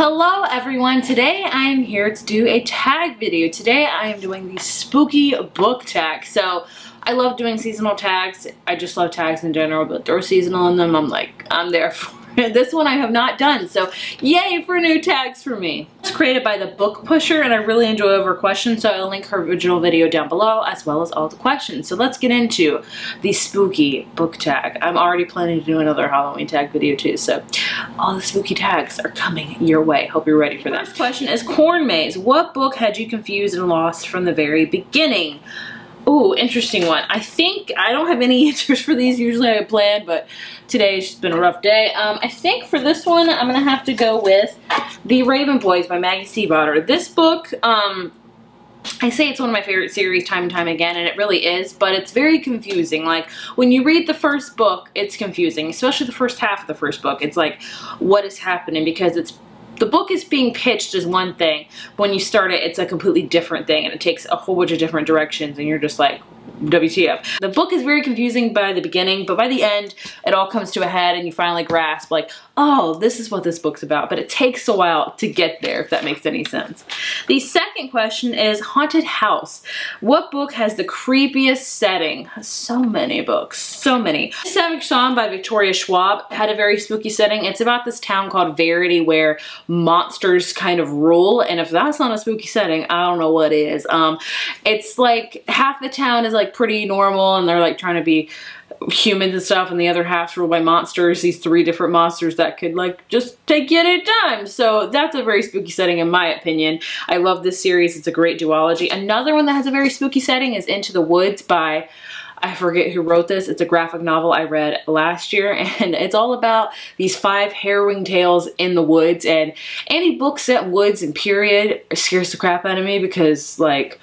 Hello everyone, today I am here to do a tag video. Today I am doing the spooky book tag. So I love doing seasonal tags. I just love tags in general, but throw seasonal in them, I'm there for it. This one I have not done, so yay for new tags for me. It's created by the Book Pusher and I really enjoy her questions, so I'll link her original video down below as well as all the questions. So let's get into the spooky book tag. I'm already planning to do another Halloween tag video too, so all the spooky tags are coming your way. Hope you're ready for that. First question is Corn Maze. What book had you confused and lost from the very beginning? Ooh, interesting one. I think I don't have any answers for these. Usually I plan, but today's just been a rough day. I think for this one, I'm gonna have to go with The Raven Boys by Maggie Stiefvater. This book, I say it's one of my favorite series time and time again, and it really is, but it's very confusing. Like, when you read the first book, it's confusing, especially the first half of the first book. It's like, what is happening? Because the book is being pitched as one thing. When you start it, it's a completely different thing, and it takes a whole bunch of different directions, and you're just like, WTF. The book is very confusing by the beginning, but by the end, it all comes to a head, and you finally grasp, like, oh, this is what this book's about, but it takes a while to get there, if that makes any sense. The second question is Haunted House. What book has the creepiest setting? So many books, so many. Savage Song by Victoria Schwab had a very spooky setting. It's about this town called Verity where monsters kind of rule, and if that's not a spooky setting, I don't know what is. It's like half the town is like pretty normal and they're like trying to be humans and stuff, and the other half's ruled by monsters, these three different monsters that could like just take you at a time. So that's a very spooky setting in my opinion. I love this series. It's a great duology. Another one that has a very spooky setting is Into the Woods by, I forget who wrote this. It's a graphic novel I read last year, and it's all about these 5 harrowing tales in the woods, and any book set in woods and period scares the crap out of me because like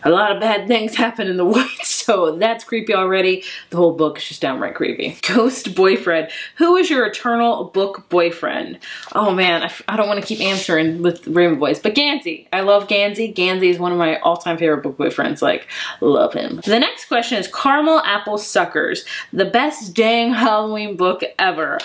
a lot of bad things happen in the woods, so that's creepy already. The whole book is just downright creepy. Ghost Boyfriend. Who is your eternal book boyfriend? Oh man, I don't want to keep answering with Raven Boys, but Gansey. I love Gansey. Gansey is one of my all-time favorite book boyfriends. Like, love him. The next question is Caramel Apple Suckers. The best dang Halloween book ever.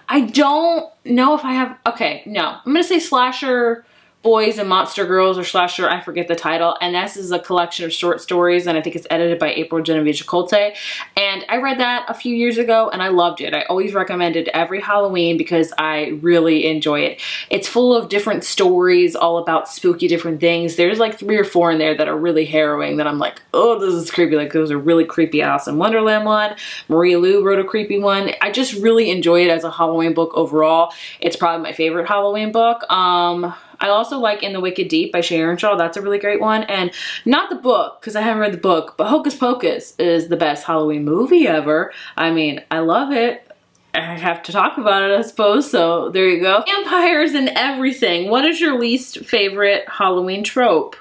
I don't know if I have, okay, no. I'm gonna say Slasher Boys and Monster Girls, or Slasher, I forget the title, and this is a collection of short stories, and I think it's edited by April Genevieve Chicolte, and I read that a few years ago and I loved it. I always recommend it every Halloween because I really enjoy it. It's full of different stories all about spooky different things. There's like 3 or 4 in there that are really harrowing that I'm like, oh, this is creepy. Like, those are really creepy. Alice in Wonderland one, Maria Lou wrote a creepy one. I just really enjoy it as a Halloween book overall. It's probably my favorite Halloween book. I also like In the Wicked Deep by Shay Earnshaw. That's a really great one. And not the book, because I haven't read the book, but Hocus Pocus is the best Halloween movie ever. I mean, I love it. I have to talk about it, I suppose, so there you go. Vampires and everything. What is your least favorite Halloween trope?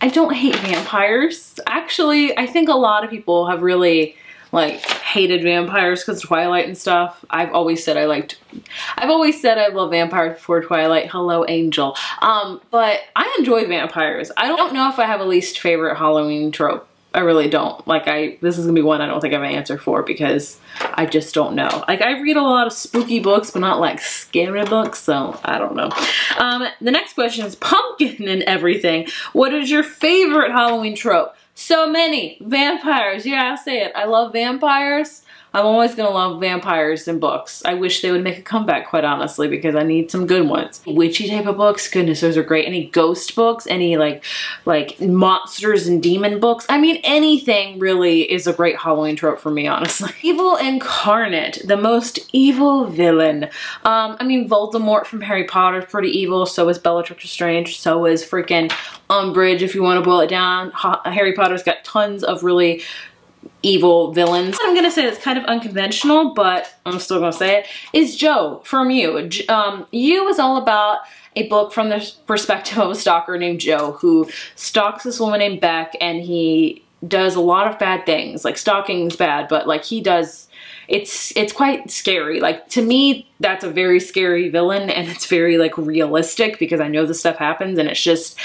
I don't hate vampires. Actually, I think a lot of people have really like hated vampires because Twilight and stuff. I've always said I love vampires before Twilight. Hello, Angel. But I enjoy vampires. I don't know if I have a least favorite Halloween trope. I really don't. Like, this is gonna be one I don't think I have an answer for because I just don't know. Like, I read a lot of spooky books, but not like scary books, so I don't know. The next question is Pumpkin and Everything. What is your favorite Halloween trope? So many. Vampires. Yeah, I'll say it. I love vampires. I'm always gonna love vampires in books. I wish they would make a comeback, quite honestly, because I need some good ones. Witchy type of books, goodness, those are great. Any ghost books, any like monsters and demon books. I mean, anything really is a great Halloween trope for me, honestly. Evil Incarnate, the most evil villain. I mean, Voldemort from Harry Potter is pretty evil. So is Bellatrix Lestrange. So is freaking Umbridge, if you want to boil it down. Harry Potter's got tons of really evil villains. I'm gonna say that's kind of unconventional, but I'm still gonna say it, is Joe from You. You is all about a book from the perspective of a stalker named Joe who stalks this woman named Beck, and he does a lot of bad things. Like stalking's bad, but like he does, it's quite scary. Like to me, that's a very scary villain, and it's very like realistic because I know this stuff happens, and it's just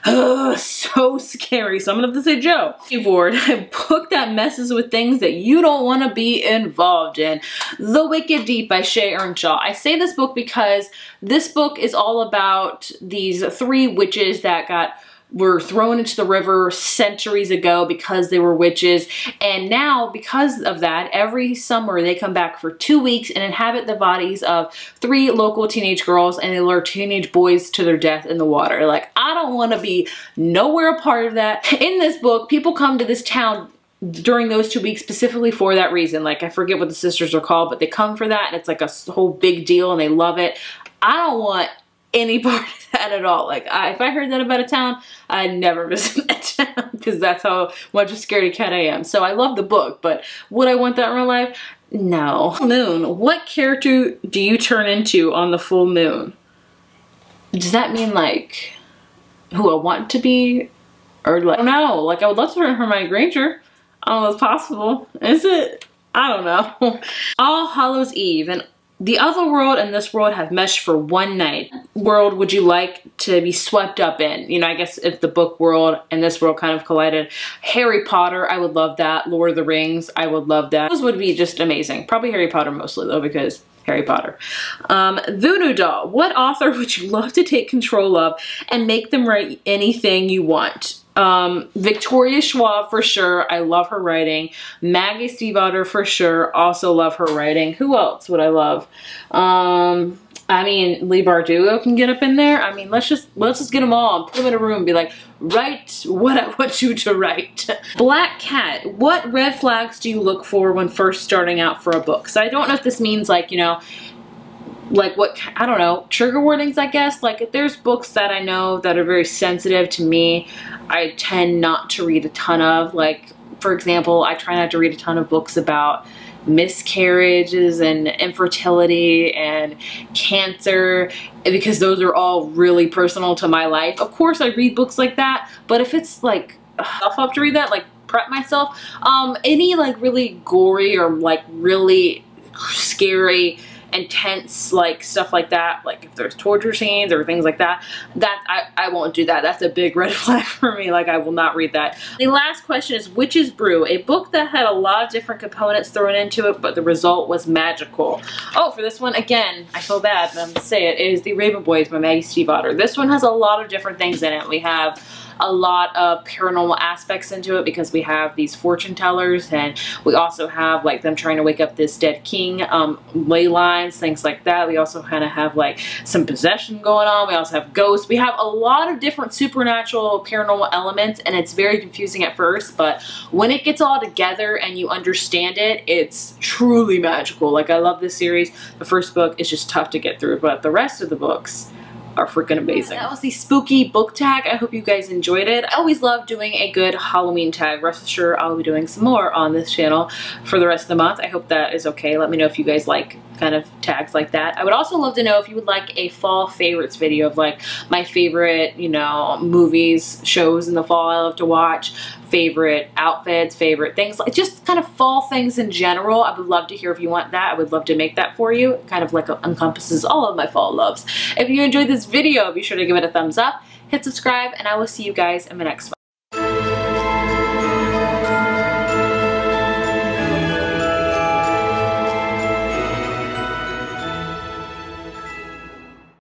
so scary. So I'm gonna have to say Joe. Oujji Board, a book that messes with things that you don't want to be involved in. The Wicked Deep by Shay Earnshaw. I say this book because this book is all about these 3 witches that were thrown into the river centuries ago because they were witches, and now because of that, every summer they come back for 2 weeks and inhabit the bodies of 3 local teenage girls, and they lure teenage boys to their death in the water. Like, I don't want to be nowhere a part of that. In this book, people come to this town during those 2 weeks specifically for that reason. Like, I forget what the sisters are called, but they come for that, and it's like a whole big deal, and they love it. I don't want any part of that at all. Like, if I heard that about a town, I'd never visit that town because that's how much a scaredy cat I am. So I love the book, but would I want that in real life? No. Moon. What character do you turn into on the full moon? Does that mean like who I want to be? Or like, I don't know. Like, I would love to turn Hermione Granger. I don't know if it's possible. Is it? I don't know. All Hallows Eve and the other world and this world have meshed for one night. World would you like to be swept up in? You know, I guess if the book world and this world kind of collided. Harry Potter, I would love that. Lord of the Rings, I would love that. Those would be just amazing. Probably Harry Potter mostly though, because Harry Potter. Voodoo Doll. What author would you love to take control of and make them write anything you want? Victoria Schwab for sure. I love her writing. Maggie Stiefvater for sure. Also love her writing. Who else would I love? I mean, Leigh Bardugo can get up in there. I mean, let's just get them all and put them in a room and be like, write what I want you to write. Black Cat. What red flags do you look for when first starting out for a book? So I don't know if this means like, you know, like what, I don't know, trigger warnings, I guess. Like if there's books that I know that are very sensitive to me, I tend not to read a ton of. Like, for example, I try not to read a ton of books about miscarriages and infertility and cancer because those are all really personal to my life. Of course I read books like that, but if it's like, I'll have to read that, like prep myself. Any like really gory or like really scary, intense like stuff like that, like if there's torture scenes or things like that, I won't do that. That's a big red flag for me. Like I will not read that. The last question is Witch's Brew, a book that had a lot of different components thrown into it, but the result was magical. Oh, for this one, again, I feel bad, but I'm gonna say it, is The Raven Boys by Maggie Stiefvater. This one has a lot of different things in it. We have a lot of paranormal aspects into it because we have these fortune tellers, and we also have like them trying to wake up this dead king, ley lines, things like that. We also kind of have like some possession going on. We also have ghosts. We have a lot of different supernatural paranormal elements, and it's very confusing at first, but when it gets all together and you understand it, it's truly magical. Like I love this series. The first book is just tough to get through, but the rest of the books are freaking amazing. That was the spooky book tag. I hope you guys enjoyed it. I always love doing a good Halloween tag. Rest assured I'll be doing some more on this channel for the rest of the month. I hope that is okay. Let me know if you guys like kind of tags like that. I would also love to know if you would like a fall favorites video of like my favorite, you know, movies, shows in the fall I love to watch, favorite outfits, favorite things, like just kind of fall things in general. I would love to hear if you want that. I would love to make that for you. It kind of like encompasses all of my fall loves. If you enjoyed this video, be sure to give it a thumbs up, hit subscribe, and I will see you guys in my next one.